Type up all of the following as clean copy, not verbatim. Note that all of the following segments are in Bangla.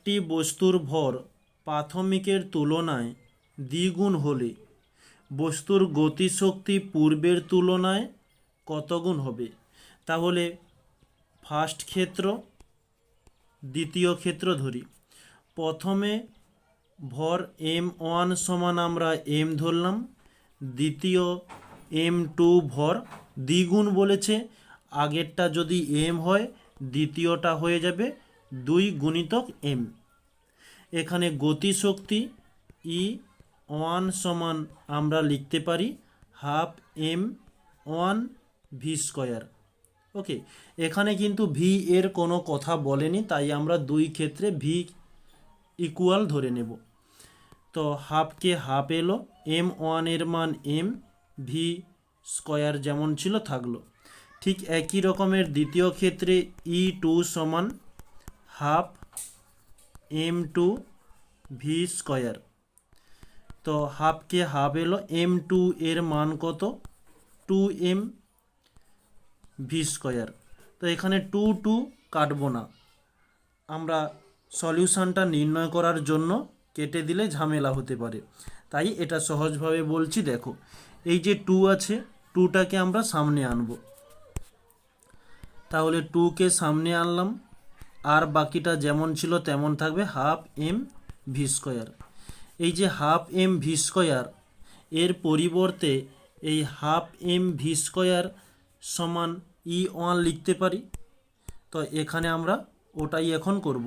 একটি বস্তুর ভর প্রাথমিকের তুলনায় দ্বিগুণ হলে বস্তুর গতিশক্তি পূর্বের তুলনায় কত গুণ হবে? তাহলে ফার্স্ট ক্ষেত্র দ্বিতীয় ক্ষেত্র ধরি। প্রথমে ভর m1 সমান আমরা m ধরলাম, দ্বিতীয় m2 ভর দ্বিগুণ বলেছে, আগেরটা যদি m হয় দ্বিতীয়টা হয়ে যাবে 2 গুণিতক m। এখানে গতিশক্তি E1 সমান আমরা লিখতে পারি হাফ m1 ভি স্কয়ার। ওকে, এখানে কিন্তু ভি এর কোনো কথা বলেনি, তাই আমরা দুই ক্ষেত্রে ভি ইকুয়াল ধরে নেব। তো হাফকে হাফ এলো, m1 এর মান m, ভি স্কয়ার যেমন ছিল থাকলো। ঠিক একই রকমের দ্বিতীয় ক্ষেত্রে E2 সমান হাফ m2 ভি স্কয়ার। তো হাফকে হাফ এলো, m2 এর মান কত? 2m V square. তো এখানে 2 কাটবো না, আমরা সলিউশনটা নির্ণয় করার জন্য কেটে দিলে ঝামেলা হতে পারে, তাই এটা সহজভাবে বলছি। দেখো, এই যে 2 আছে, 2টাকে আমরা সামনে আনবো। তাহলে 2কে সামনে আনলাম, আর বাকিটা যেমন ছিল তেমন থাকবে, হাফ m ভি স্কয়ার। এই যে হাফ m ভি স্কয়ার, এর পরিবর্তে এই হাফ m ভি স্কয়ার সমান E1 লিখতে পারি। তো এখানে আমরা ওটাই এখন করব।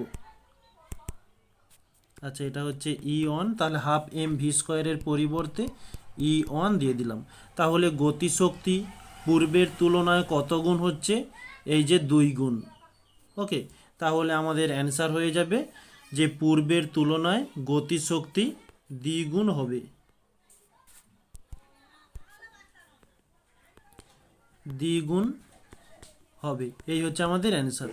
আচ্ছা, এটা হচ্ছে E1, তাহলে হাফ m ভি স্কয়ারের পরিবর্তে E1 দিয়ে দিলাম। তাহলে গতিশক্তি পূর্বের তুলনায় কত গুণ হচ্ছে? এই যে 2 গুণ। ওকে, তাহলে আমাদের অ্যান্সার হয়ে যাবে যে পূর্বের তুলনায় গতিশক্তি দ্বিগুণ হবে। দ্বিগুণ হবে, এই হচ্ছে আমাদের অ্যান্সার।